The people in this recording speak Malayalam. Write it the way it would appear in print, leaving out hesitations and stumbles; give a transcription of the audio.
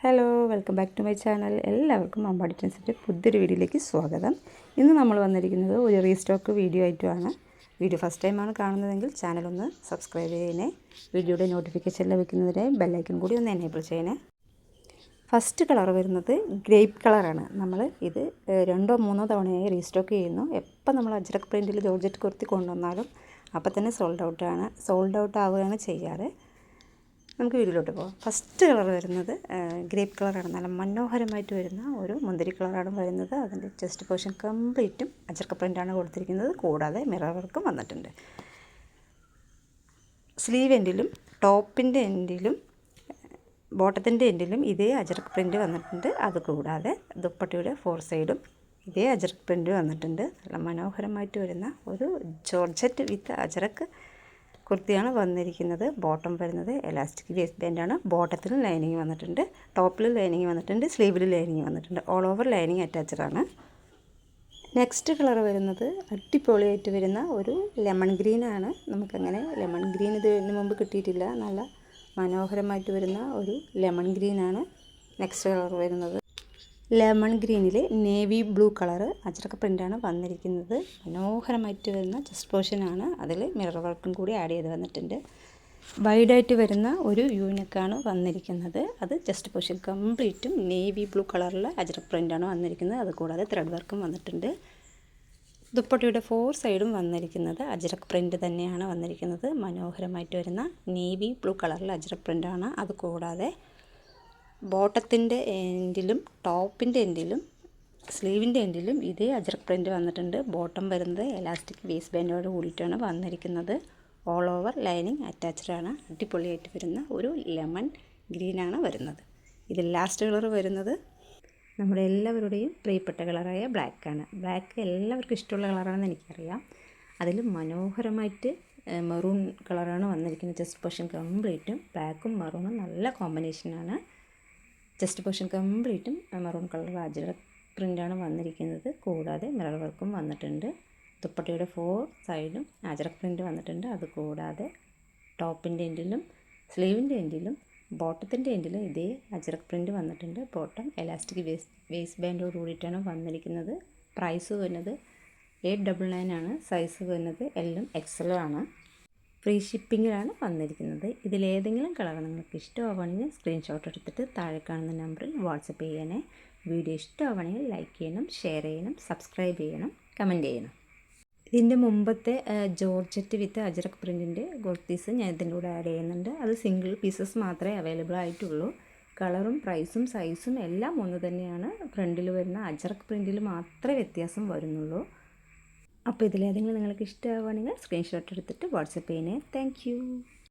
Hello, welcome back to my channel. എല്ലാവർക്കും അമ്പാടി ട്രെൻഡ്സിൻ്റെ പുതിയൊരു വീഡിയോയിലേക്ക് സ്വാഗതം. ഇന്ന് നമ്മൾ വന്നിരിക്കുന്നത് ഒരു റീസ്റ്റോക്ക് വീഡിയോ ആയിട്ടുമാണ്. വീഡിയോ ഫസ്റ്റ് ടൈമാണ് കാണുന്നതെങ്കിൽ ചാനലൊന്ന് സബ്സ്ക്രൈബ് ചെയ്യണേ. വീഡിയോയുടെ നോട്ടിഫിക്കേഷൻ ലഭിക്കുന്നതിന് ബെല്ലൈക്കൺ കൂടി ഒന്ന് എനേബിൾ ചെയ്യണേ. ഫസ്റ്റ് കളർ വരുന്നത് ഗ്രേപ്പ് കളറാണ്. നമ്മൾ ഇത് 2-3 തവണയായി റീസ്റ്റോക്ക് ചെയ്യുന്നു. എപ്പോൾ നമ്മൾ അജ്രക് പ്രിൻറ്റിൽ ജോർജറ്റ് കുർത്തി കൊണ്ടുവന്നാലും അപ്പോൾ തന്നെ സോൾഡ് ഔട്ട് ആവുകയാണ് ചെയ്യാറ്. നമുക്ക് വീഡിയോയിലോട്ട് പോകാം. ഫസ്റ്റ് കളർ വരുന്നത് ഗ്രേപ്പ് കളറാണ്. നല്ല മനോഹരമായിട്ട് വരുന്ന ഒരു മുന്തിരി കളറാണ് വരുന്നത്. അതിൻ്റെ ചെസ്റ്റ് പോർഷൻ കംപ്ലീറ്റും അജ്രക് പ്രിൻ്റാണ് കൊടുത്തിരിക്കുന്നത്. കൂടാതെ മിറർ വർക്കും വന്നിട്ടുണ്ട്. സ്ലീവ് എൻഡിലും ടോപ്പിൻ്റെ എൻഡിലും ബോട്ടത്തിൻ്റെ എൻഡിലും ഇതേ അജ്രക് പ്രിൻ്റ് വന്നിട്ടുണ്ട്. അതുകൂടാതെ ദുപ്പട്ടയുടെ 4 സൈഡും ഇതേ അജ്രക് പ്രിൻ്റ് വന്നിട്ടുണ്ട്. നല്ല മനോഹരമായിട്ട് വരുന്ന ഒരു ജോർജറ്റ് വിത്ത് അജ്രക് കുർത്തിയാണ് വന്നിരിക്കുന്നത്. ബോട്ടം വരുന്നത് എലാസ്റ്റിക് വേസ്റ്റ് ബാൻഡാണ്. ബോട്ടത്തിലും ലൈനിങ് വന്നിട്ടുണ്ട്, ടോപ്പിലും ലൈനിങ് വന്നിട്ടുണ്ട്, സ്ലീവിലും ലൈനിങ് വന്നിട്ടുണ്ട്. ഓൾ ഓവർ ലൈനിങ് അറ്റാച്ചഡാണ്. നെക്സ്റ്റ് കളർ വരുന്നത് അടിപൊളിയായിട്ട് വരുന്ന ഒരു ലെമൺ ഗ്രീനാണ്. നമുക്കങ്ങനെ ലെമൺ ഗ്രീൻ ഇതിന് മുമ്പ് കിട്ടിയിട്ടില്ല. നല്ല മനോഹരമായിട്ട് വരുന്ന ഒരു ലെമൺ ഗ്രീനാണ് നെക്സ്റ്റ് കളർ വരുന്നത്. ലെമൺ ഗ്രീനിൽ നേവി ബ്ലൂ കളറ് അജ്രക് പ്രിൻ്റാണ് വന്നിരിക്കുന്നത്. മനോഹരമായിട്ട് വരുന്ന ചെസ്റ്റ് പോർഷനാണ്. അതിൽ മിറർ വർക്കും കൂടി ആഡ് ചെയ്ത് വന്നിട്ടുണ്ട്. വൈഡായിട്ട് വരുന്ന ഒരു യൂണിക്കാണ് വന്നിരിക്കുന്നത്. അത് ചെസ്റ്റ് പോർഷൻ കംപ്ലീറ്റും നേവി ബ്ലൂ കളറിലെ അജ്രക് പ്രിൻ്റാണ് വന്നിരിക്കുന്നത്. അതുകൂടാതെ ത്രെഡ് വർക്കും വന്നിട്ടുണ്ട്. ദുപ്പട്ടയുടെ 4 സൈഡും വന്നിരിക്കുന്നത് അജ്രക് പ്രിൻ്റ് തന്നെയാണ് വന്നിരിക്കുന്നത്. മനോഹരമായിട്ട് വരുന്ന നേവി ബ്ലൂ കളറിലെ അജ്രക് പ്രിൻ്റാണ്. അതുകൂടാതെ ബോട്ടത്തിൻ്റെ എൻഡിലും ടോപ്പിൻ്റെ എൻഡിലും സ്ലീവിൻ്റെ എൻഡിലും ഇതേ അജ്രക് പ്രിൻ്റ് വന്നിട്ടുണ്ട്. ബോട്ടം വരുന്നത് എലാസ്റ്റിക് വേസ്റ്റ് ബാൻഡോട് കൂടിയിട്ടാണ് വന്നിരിക്കുന്നത്. ഓൾ ഓവർ ലൈനിങ് അറ്റാച്ച്ഡാണ്. അടിപൊളിയായിട്ട് വരുന്ന ഒരു ലെമൺ ഗ്രീനാണ് വരുന്നത്. ഇതിൽ ലാസ്റ്റ് കളർ വരുന്നത് നമ്മുടെ എല്ലാവരുടെയും പ്രിയപ്പെട്ട കളറായ ബ്ലാക്കാണ്. ബ്ലാക്ക് എല്ലാവർക്കും ഇഷ്ടമുള്ള കളറാണെന്ന് എനിക്കറിയാം. അതിൽ മനോഹരമായിട്ട് മെറൂൺ കളറാണ് വന്നിരിക്കുന്നത്. ചെസ്റ്റ് പോർഷൻ കംപ്ലീറ്റും ബ്ലാക്കും മെറൂണും നല്ല കോമ്പിനേഷനാണ്. ചെസ്റ്റ് പോർഷൻ കംപ്ലീറ്റും മെറൂൺ കളർ അജ്രക് പ്രിൻ്റാണ് വന്നിരിക്കുന്നത്. കൂടാതെ മിറർ വർക്കും വന്നിട്ടുണ്ട്. ദുപ്പട്ടയുടെ 4 സൈഡും അജ്രക് പ്രിൻ്റ് വന്നിട്ടുണ്ട്. അതുകൂടാതെ ടോപ്പിൻ്റെ എൻഡിലും സ്ലീവിൻ്റെ എൻഡിലും ബോട്ടത്തിൻ്റെ എൻഡിലും ഇതേ അജ്രക് പ്രിൻ്റ് വന്നിട്ടുണ്ട്. ബോട്ടം എലാസ്റ്റിക് വേസ്റ്റ് ബാൻഡോട് കൂടിയിട്ടാണ് വന്നിരിക്കുന്നത്. പ്രൈസ് വരുന്നത് 899 ആണ്. സൈസ് വരുന്നത് L-ഉം XL-ഉം ആണ്. ഫ്രീ ഷിപ്പിങ്ങിലാണ് വന്നിരിക്കുന്നത്. ഇതിലേതെങ്കിലും കളർ നിങ്ങൾക്ക് ഇഷ്ടമാവുകയാണെങ്കിൽ സ്ക്രീൻഷോട്ട് എടുത്തിട്ട് താഴെ കാണുന്ന നമ്പറിൽ വാട്സപ്പ് ചെയ്യണേ. വീഡിയോ ഇഷ്ടമാവുകയാണെങ്കിൽ ലൈക്ക് ചെയ്യണം, ഷെയർ ചെയ്യണം, സബ്സ്ക്രൈബ് ചെയ്യണം, കമൻറ്റ് ചെയ്യണം. ഇതിൻ്റെ മുമ്പത്തെ ജോർജറ്റ് വിത്ത് അജ്രക് പ്രിൻറ്റിൻ്റെ കുർത്തീസ് ഞാൻ ഇതിൻ്റെ കൂടെ ആഡ് ചെയ്യുന്നുണ്ട്. അത് സിംഗിൾ പീസസ് മാത്രമേ അവൈലബിൾ ആയിട്ടുള്ളൂ. കളറും പ്രൈസും സൈസും എല്ലാം ഒന്ന് തന്നെയാണ്. ഫ്രണ്ടിൽ വരുന്ന അജ്രക് പ്രിൻറ്റിൽ മാത്രമേ വ്യത്യാസം വരുന്നുള്ളൂ. അപ്പോൾ ഇതിലേതെങ്കിലും നിങ്ങൾക്ക് ഇഷ്ടമാവുകയാണെങ്കിൽ സ്ക്രീൻഷോട്ട് എടുത്തിട്ട് വാട്സപ്പ് ചെയ്യണേ. Thank you.